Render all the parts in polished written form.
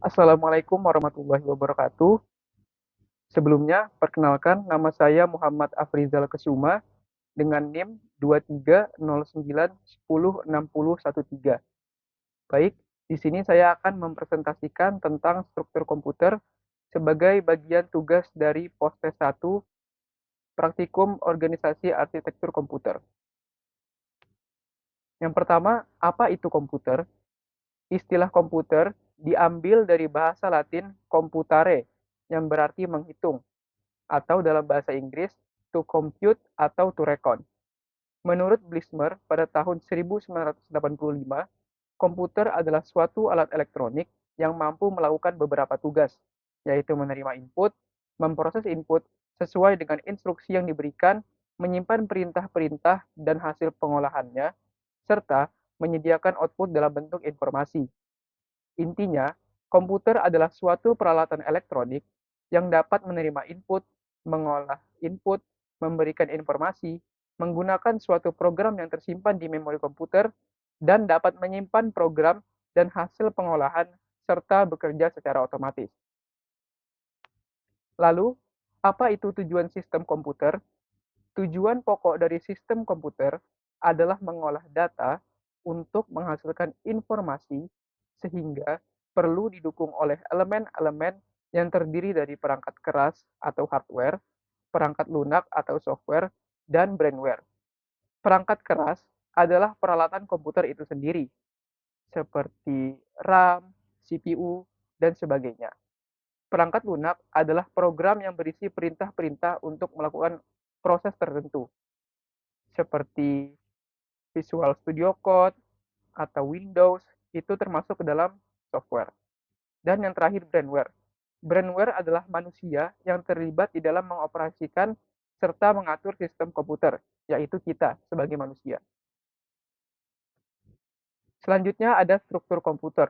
Assalamualaikum warahmatullahi wabarakatuh. Sebelumnya, perkenalkan nama saya Muhammad Afrizal Kesuma dengan NIM 2309106013. Baik, di sini saya akan mempresentasikan tentang struktur komputer sebagai bagian tugas dari Postes 1 Praktikum Organisasi Arsitektur Komputer. Yang pertama, apa itu komputer? Istilah komputer diambil dari bahasa Latin computare, yang berarti menghitung, atau dalam bahasa Inggris to compute atau to reckon. Menurut Blismer pada tahun 1985, komputer adalah suatu alat elektronik yang mampu melakukan beberapa tugas, yaitu menerima input, memproses input sesuai dengan instruksi yang diberikan, menyimpan perintah-perintah dan hasil pengolahannya, serta menyediakan output dalam bentuk informasi. Intinya, komputer adalah suatu peralatan elektronik yang dapat menerima input, mengolah input, memberikan informasi, menggunakan suatu program yang tersimpan di memori komputer, dan dapat menyimpan program dan hasil pengolahan serta bekerja secara otomatis. Lalu, apa itu tujuan sistem komputer? Tujuan pokok dari sistem komputer adalah mengolah data untuk menghasilkan informasi sehingga perlu didukung oleh elemen-elemen yang terdiri dari perangkat keras atau hardware, perangkat lunak atau software, dan brainware. Perangkat keras adalah peralatan komputer itu sendiri, seperti RAM, CPU, dan sebagainya. Perangkat lunak adalah program yang berisi perintah-perintah untuk melakukan proses tertentu, seperti Visual Studio Code atau Windows, itu termasuk ke dalam software. Dan yang terakhir, brainware. Brainware adalah manusia yang terlibat di dalam mengoperasikan serta mengatur sistem komputer, yaitu kita sebagai manusia. Selanjutnya ada struktur komputer.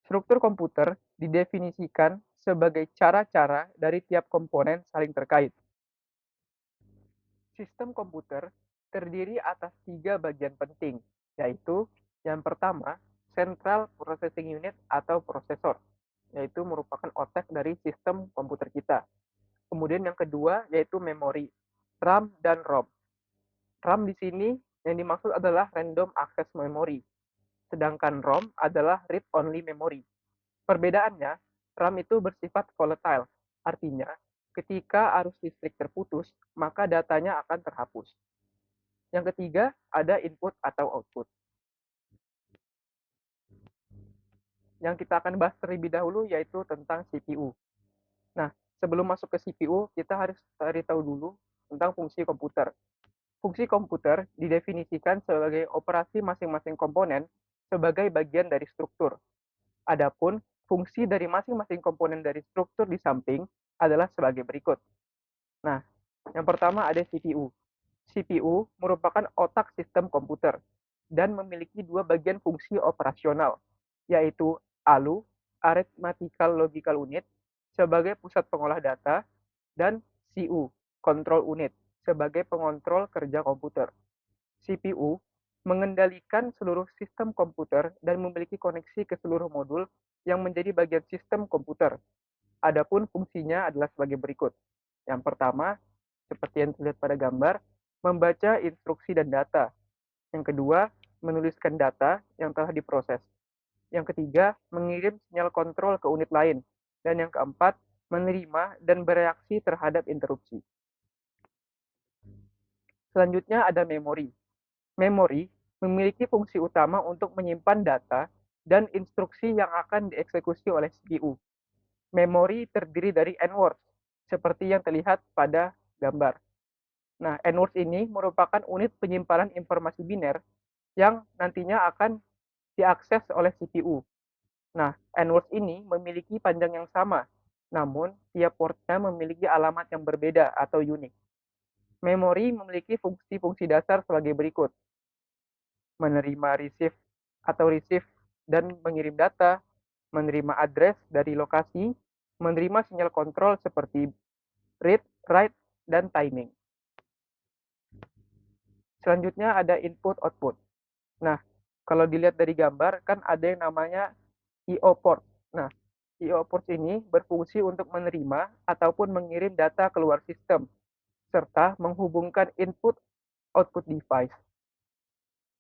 Struktur komputer didefinisikan sebagai cara-cara dari tiap komponen saling terkait. Sistem komputer terdiri atas 3 bagian penting, yaitu yang pertama, Central Processing Unit atau prosesor, yaitu merupakan otak dari sistem komputer kita. Kemudian yang kedua yaitu memori, RAM dan ROM. RAM di sini yang dimaksud adalah Random Access Memory, sedangkan ROM adalah Read Only Memory. Perbedaannya, RAM itu bersifat volatile, artinya ketika arus listrik terputus, maka datanya akan terhapus. Yang ketiga, ada input atau output. Yang kita akan bahas terlebih dahulu yaitu tentang CPU. Nah, sebelum masuk ke CPU, kita harus cari tahu dulu tentang fungsi komputer. Fungsi komputer didefinisikan sebagai operasi masing-masing komponen sebagai bagian dari struktur. Adapun fungsi dari masing-masing komponen dari struktur di samping adalah sebagai berikut. Nah, yang pertama ada CPU. CPU merupakan otak sistem komputer dan memiliki dua bagian fungsi operasional, yaitu ALU, Arithmetical Logical Unit, sebagai pusat pengolah data, dan CU, Control Unit, sebagai pengontrol kerja komputer. CPU mengendalikan seluruh sistem komputer dan memiliki koneksi ke seluruh modul yang menjadi bagian sistem komputer. Adapun fungsinya adalah sebagai berikut. Yang pertama, seperti yang terlihat pada gambar, membaca instruksi dan data. Yang kedua, menuliskan data yang telah diproses. Yang ketiga, mengirim sinyal kontrol ke unit lain. Dan yang keempat, menerima dan bereaksi terhadap interupsi. Selanjutnya ada memori. Memori memiliki fungsi utama untuk menyimpan data dan instruksi yang akan dieksekusi oleh CPU. Memori terdiri dari N-words, seperti yang terlihat pada gambar. Nah, N-words ini merupakan unit penyimpanan informasi biner yang nantinya akan diakses oleh CPU. Nah, N-words ini memiliki panjang yang sama, namun tiap portnya memiliki alamat yang berbeda atau unik. Memori memiliki fungsi-fungsi dasar sebagai berikut: menerima receive dan mengirim data, menerima address dari lokasi, menerima sinyal kontrol seperti read, write, dan timing. Selanjutnya ada input-output. Nah, kalau dilihat dari gambar, kan ada yang namanya I/O port. Nah, I/O ports ini berfungsi untuk menerima ataupun mengirim data keluar sistem, serta menghubungkan input-output device.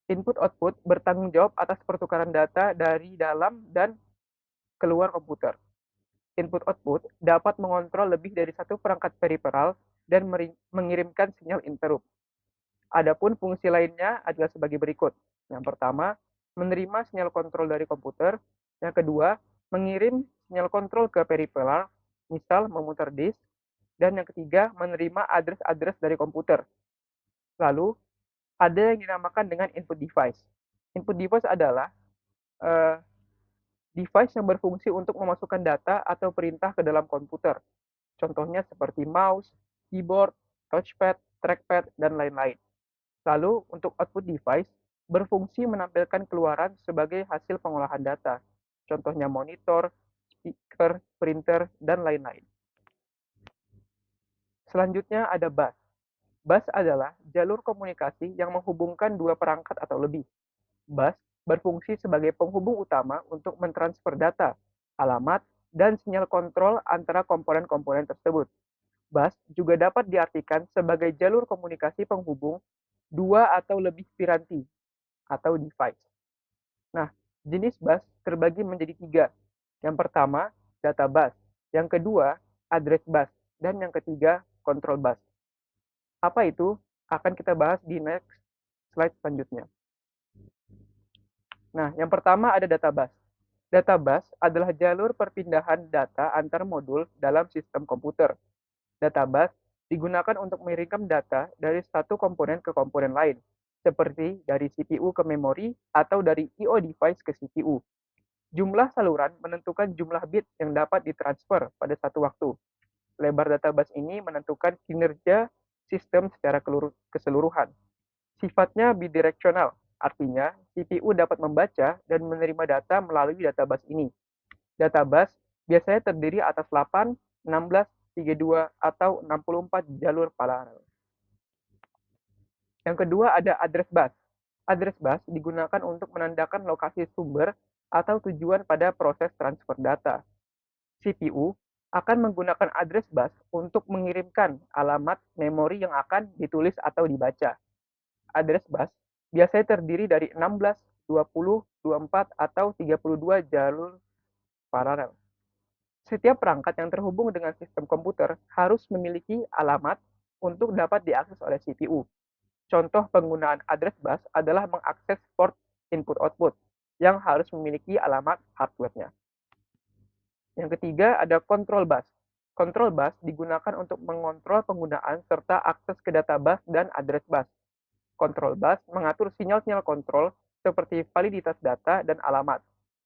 Input-output bertanggung jawab atas pertukaran data dari dalam dan keluar komputer. Input-output dapat mengontrol lebih dari satu perangkat periferal dan mengirimkan sinyal interrupt. Adapun fungsi lainnya adalah sebagai berikut. Yang pertama, menerima sinyal kontrol dari komputer. Yang kedua, mengirim sinyal kontrol ke periferal, misal memutar disk. Dan yang ketiga, menerima address-address dari komputer. Lalu, ada yang dinamakan dengan input device. Input device adalah uh, device yang berfungsi untuk memasukkan data atau perintah ke dalam komputer. Contohnya seperti mouse, keyboard, touchpad, trackpad, dan lain-lain. Lalu, untuk output device, berfungsi menampilkan keluaran sebagai hasil pengolahan data. Contohnya monitor, speaker, printer, dan lain-lain. Selanjutnya ada bus. Bus adalah jalur komunikasi yang menghubungkan dua perangkat atau lebih. Bus berfungsi sebagai penghubung utama untuk mentransfer data, alamat, dan sinyal kontrol antara komponen-komponen tersebut. Bus juga dapat diartikan sebagai jalur komunikasi penghubung dua atau lebih piranti atau device. Nah, jenis bus terbagi menjadi tiga. Yang pertama, data bus. Yang kedua, address bus. Dan yang ketiga, control bus. Apa itu? Akan kita bahas di next slide selanjutnya. Nah, yang pertama ada data bus. Data bus adalah jalur perpindahan data antar modul dalam sistem komputer. Data bus digunakan untuk mengirimkan data dari satu komponen ke komponen lain, seperti dari CPU ke memori atau dari I/O device ke CPU. Jumlah saluran menentukan jumlah bit yang dapat ditransfer pada satu waktu. Lebar data bus ini menentukan kinerja sistem secara keseluruhan. Sifatnya bidireksional, artinya CPU dapat membaca dan menerima data melalui data bus ini. Data bus biasanya terdiri atas 8, 16, 32, atau 64 jalur paralel. Yang kedua ada address bus. Address bus digunakan untuk menandakan lokasi sumber atau tujuan pada proses transfer data. CPU akan menggunakan address bus untuk mengirimkan alamat memori yang akan ditulis atau dibaca. Address bus biasanya terdiri dari 16, 20, 24, atau 32 jalur paralel. Setiap perangkat yang terhubung dengan sistem komputer harus memiliki alamat untuk dapat diakses oleh CPU. Contoh penggunaan address bus adalah mengakses port input-output yang harus memiliki alamat hardware-nya. Yang ketiga ada control bus. Control bus digunakan untuk mengontrol penggunaan serta akses ke data bus dan address bus. Control bus mengatur sinyal-sinyal kontrol seperti validitas data dan alamat,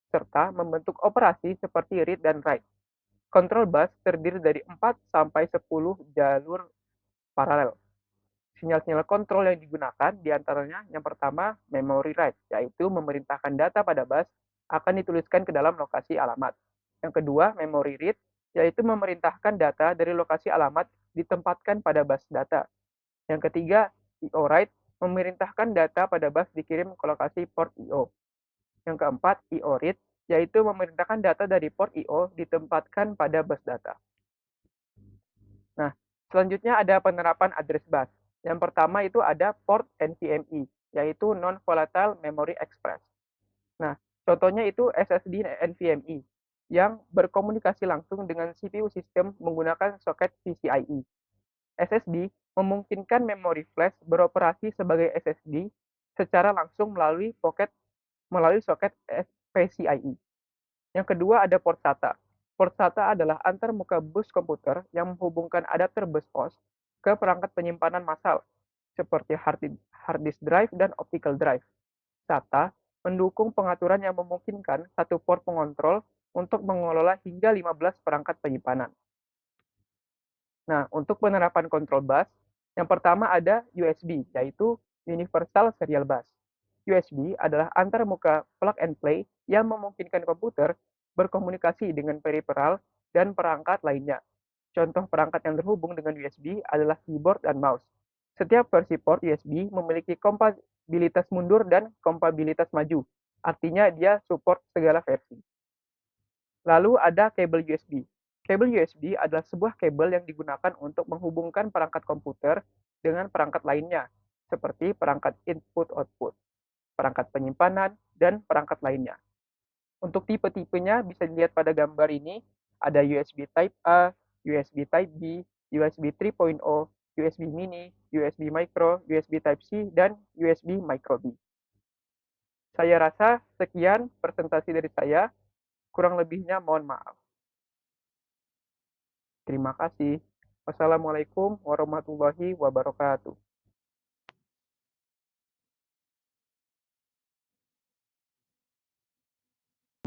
serta membentuk operasi seperti read dan write. Control bus terdiri dari 4 sampai 10 jalur paralel. Sinyal-sinyal kontrol yang digunakan diantaranya yang pertama memory write, yaitu memerintahkan data pada bus akan dituliskan ke dalam lokasi alamat. Yang kedua memory read, yaitu memerintahkan data dari lokasi alamat ditempatkan pada bus data. Yang ketiga I/O write, memerintahkan data pada bus dikirim ke lokasi port I/O. Yang keempat I/O read, yaitu memerintahkan data dari port I/O ditempatkan pada bus data. Nah, selanjutnya ada penerapan address bus. Yang pertama itu ada port NVMe, yaitu Non-Volatile Memory Express. Nah, contohnya itu SSD NVMe yang berkomunikasi langsung dengan CPU sistem menggunakan soket PCIe. SSD memungkinkan memori flash beroperasi sebagai SSD secara langsung melalui soket PCIe. Yang kedua ada port SATA. Port SATA adalah antarmuka bus komputer yang menghubungkan adapter bus host ke perangkat penyimpanan massal seperti hard disk drive dan optical drive. SATA mendukung pengaturan yang memungkinkan satu port pengontrol untuk mengelola hingga 15 perangkat penyimpanan. Nah, untuk penerapan control bus, yang pertama ada USB, yaitu Universal Serial Bus. USB adalah antarmuka plug and play yang memungkinkan komputer berkomunikasi dengan periferal dan perangkat lainnya. Contoh perangkat yang terhubung dengan USB adalah keyboard dan mouse. Setiap versi port USB memiliki kompatibilitas mundur dan kompatibilitas maju. Artinya dia support segala versi. Lalu ada kabel USB. Kabel USB adalah sebuah kabel yang digunakan untuk menghubungkan perangkat komputer dengan perangkat lainnya, seperti perangkat input-output, perangkat penyimpanan, dan perangkat lainnya. Untuk tipe-tipenya bisa dilihat pada gambar ini, ada USB Type A, USB Type B, USB 3.0, USB Mini, USB Micro, USB Type C, dan USB Micro B. Saya rasa sekian presentasi dari saya, kurang lebihnya mohon maaf. Terima kasih. Wassalamualaikum warahmatullahi wabarakatuh.